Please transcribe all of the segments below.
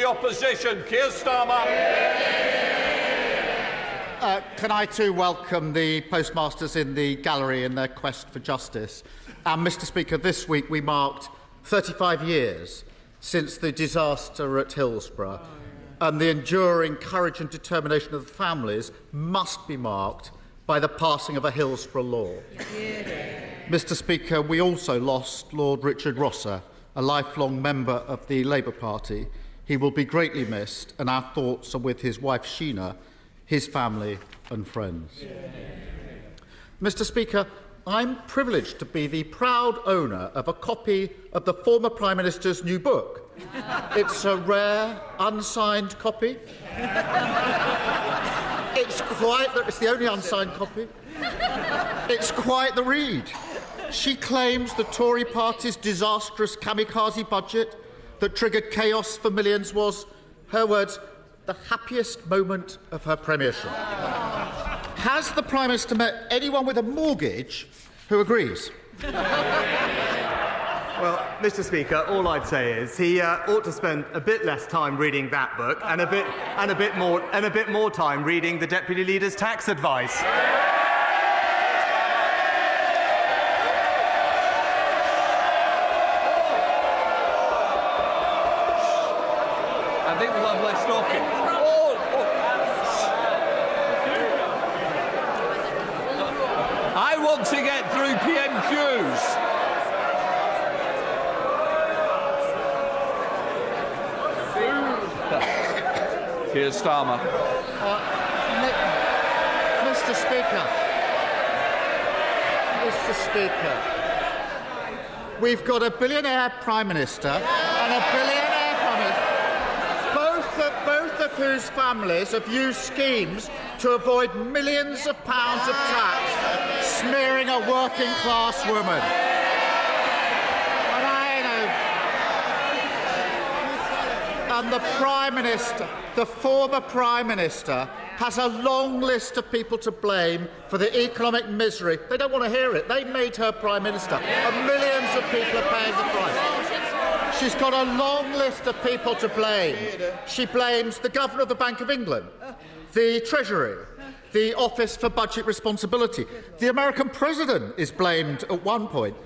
the Opposition, Keir Starmer. Can I too welcome the postmasters in the gallery in their quest for justice? And, Mr Speaker, this week we marked 35 years since the disaster at Hillsborough, and the enduring courage and determination of the families must be marked by the passing of a Hillsborough law. Mr Speaker, we also lost Lord Richard Rosser, a lifelong member of the Labour Party. He will be greatly missed, and our thoughts are with his wife Sheena, his family and friends. Mr Speaker, I'm privileged to be the proud owner of a copy of the former Prime Minister's new book. It's a rare, unsigned copy. It's the only unsigned copy. It's quite the read. She claims the Tory party's disastrous kamikaze budget that triggered chaos for millions was, her words, the happiest moment of her premiership. Has the Prime Minister met anyone with a mortgage who agrees? Well, Mr Speaker, all I'd say is he ought to spend a bit less time reading that book and a bit more time reading the Deputy Leader's tax advice. I think we'll have less talking. I want to get through PMQs. Keir Starmer. Mr Speaker, we've got a billionaire Prime Minister and a billionaire Prime Minister, both of whose families have used schemes to avoid millions of pounds of tax, smearing a working-class woman. And the Prime Minister, the former Prime Minister, has a long list of people to blame for the economic misery. They don't want to hear it. They made her Prime Minister, and millions of people are paying the price. She's got a long list of people to blame. She blames the Governor of the Bank of England, the Treasury, the Office for Budget Responsibility. The American President is blamed at one point.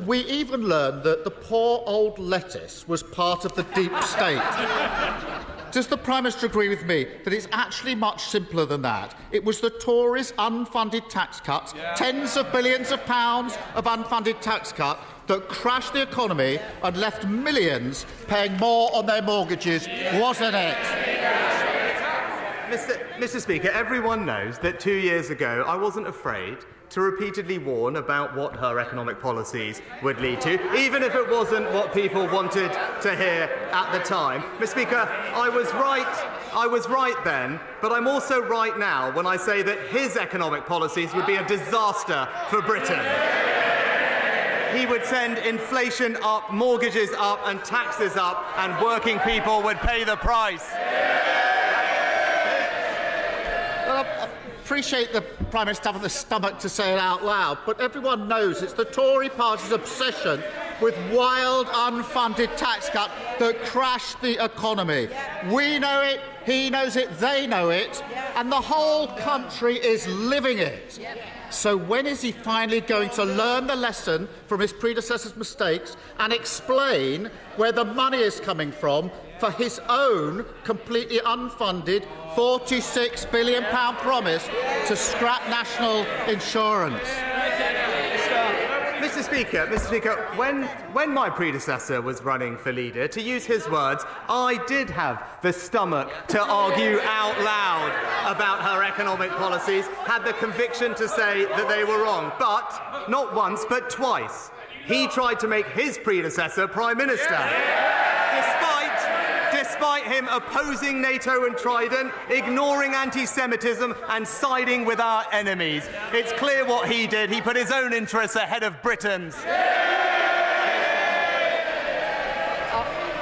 We even learned that the poor old lettuce was part of the deep state. Does the Prime Minister agree with me that it's actually much simpler than that? It was the Tories' unfunded tax cuts, tens of billions of pounds of unfunded tax cut, that crashed the economy and left millions paying more on their mortgages, wasn't it? Mr Speaker, everyone knows that 2 years ago I wasn't afraid to repeatedly warn about what her economic policies would lead to, even if it wasn't what people wanted to hear at the time. Mr Speaker, I was right then, but I'm also right now when I say that his economic policies would be a disaster for Britain. He would send inflation up, mortgages up and taxes up, and working people would pay the price. I appreciate the Prime Minister having the stomach to say it out loud, but everyone knows it's the Tory party's obsession with wild, unfunded tax cuts that crashed the economy. We know it, he knows it, they know it, and the whole country is living it. So when is he finally going to learn the lesson from his predecessor's mistakes and explain where the money is coming from for his own completely unfunded £46 billion promise to scrap national insurance? Mr Speaker, when my predecessor was running for leader, to use his words, I did have the stomach to argue out loud about her economic policies, had the conviction to say that they were wrong. But not once, but twice, he tried to make his predecessor Prime Minister. Despite him opposing NATO and Trident, ignoring anti-Semitism and siding with our enemies. It's clear what he did. He put his own interests ahead of Britain's.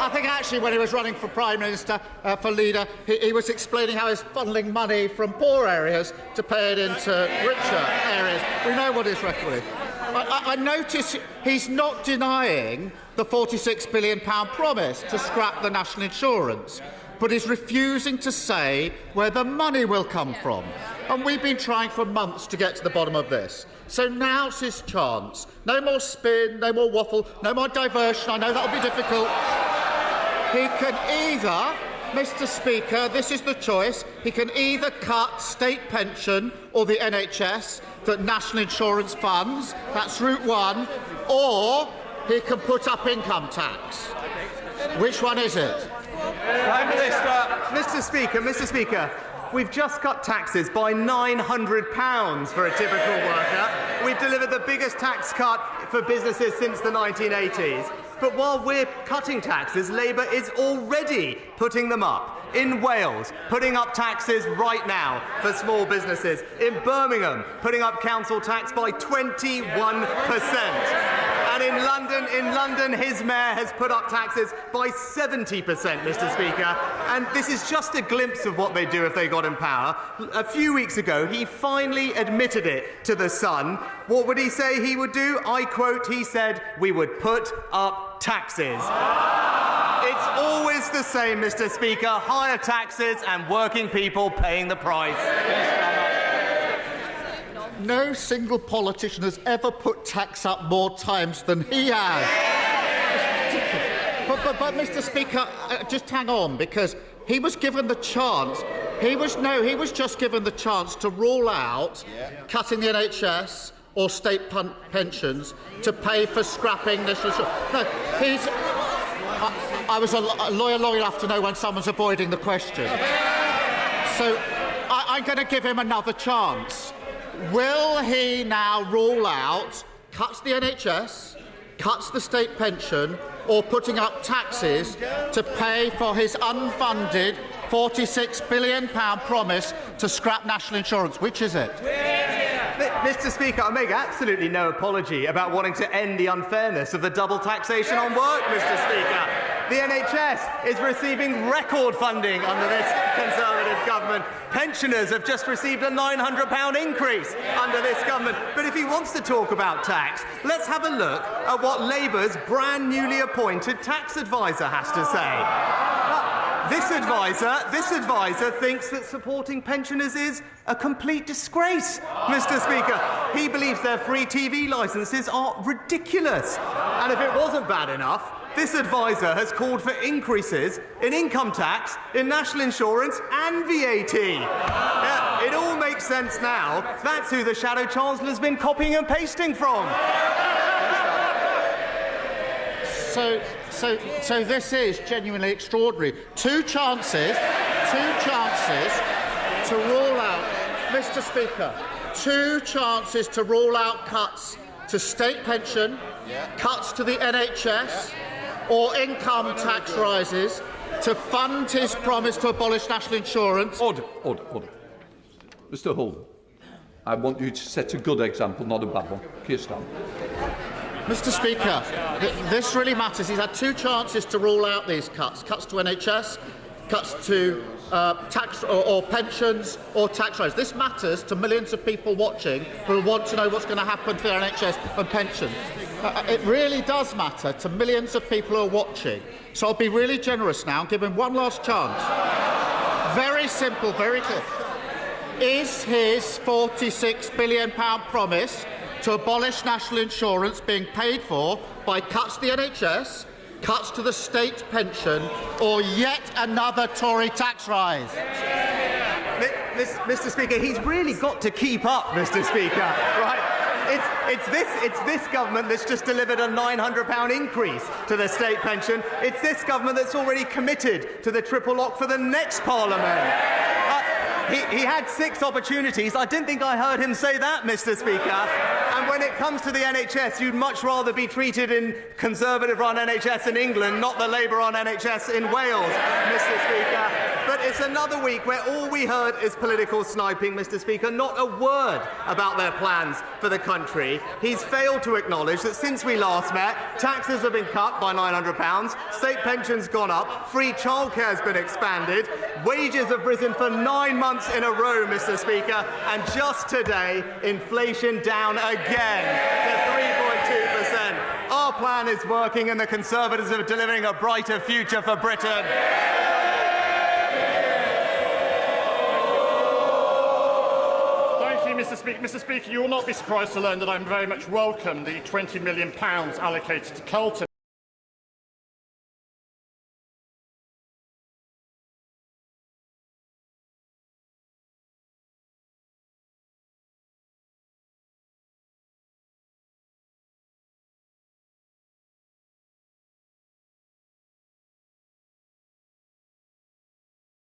I think actually when he was running for Prime Minister, for leader, he was explaining how he's funneling money from poor areas to pay it into richer areas. We know what his record is. I notice he's not denying the £46 billion promise to scrap the national insurance, but is refusing to say where the money will come from. And we've been trying for months to get to the bottom of this. So now's his chance. No more spin, no more waffle, no more diversion. I know that'll be difficult. He can either, Mr. Speaker, this is the choice, he can either cut state pension or the NHS that national insurance funds, that's route one, or he can put up income tax. Which one is it? Prime Minister. Mr. Speaker, we've just cut taxes by £900 for a typical worker. We've delivered the biggest tax cut for businesses since the 1980s. But while we're cutting taxes, Labour is already putting them up. In Wales, putting up taxes right now for small businesses. In Birmingham, putting up council tax by 21%. And in London, his mayor has put up taxes by 70%, Mr. Speaker. And this is just a glimpse of what they'd do if they got in power. A few weeks ago, he finally admitted it to The Sun. What would he say he would do? I quote, he said, "We would put up taxes." It's always the same, Mr. Speaker. Higher taxes and working people paying the price. No single politician has ever put tax up more times than he has. But Mr. Speaker, just hang on, because he was given the chance. He was just given the chance to rule out cutting the NHS or state pensions to pay for scrapping national insurance. No, I was a lawyer long enough to know when someone's avoiding the question. So I'm going to give him another chance. Will he now rule out cuts the NHS, cuts the state pension, or putting up taxes to pay for his unfunded £46 billion promise to scrap national insurance? Which is it? Mr. Speaker, I make absolutely no apology about wanting to end the unfairness of the double taxation on work, Mr. Speaker. The NHS is receiving record funding under this Conservative government. Pensioners have just received a £900 increase under this government. But if he wants to talk about tax, let's have a look at what Labour's brand newly appointed tax advisor has to say. This advisor thinks that supporting pensioners is a complete disgrace, Mr. Speaker. He believes their free TV licences are ridiculous. And if it wasn't bad enough, this advisor has called for increases in income tax, in national insurance and VAT. Yeah, it all makes sense now. That's who the Shadow Chancellor's been copying and pasting from. So this is genuinely extraordinary. Two chances to rule out, Mr. Speaker, two chances to rule out cuts to state pension, cuts to the NHS, or income tax rises to fund his promise to abolish national insurance. Order. Mr. Hull, I want you to set a good example, not a bad one. Keir Starmer. Mr. Speaker, this really matters. He's had two chances to rule out these cuts to NHS, cuts to tax or pensions or tax rise. This matters to millions of people watching who want to know what's going to happen to their NHS and pensions. It really does matter to millions of people who are watching. So I'll be really generous now and give him one last chance. Very simple, very clear. Is his £46 billion promise to abolish national insurance being paid for by cuts to the NHS, cuts to the state pension, or yet another Tory tax rise? Mr. Speaker, he's really got to keep up, Mr. Speaker, right? It's this government that's just delivered a £900 increase to the state pension. It's this government that's already committed to the triple lock for the next Parliament. He had 6 opportunities. I didn't think I heard him say that, Mr. Speaker. And when it comes to the NHS, you'd much rather be treated in Conservative-run NHS in England, not the Labour-run NHS in Wales, Mr. Speaker. But it's another week where all we heard is political sniping, Mr. Speaker, not a word about their plans for the country. He's failed to acknowledge that since we last met, taxes have been cut by £900, state pensions gone up, free childcare has been expanded, wages have risen for 9 months in a row, Mr. Speaker, and just today, inflation down again to plan is working and the Conservatives are delivering a brighter future for Britain. Mr. Speaker, you will not be surprised to learn that I very much welcome the £20 million allocated to Colton.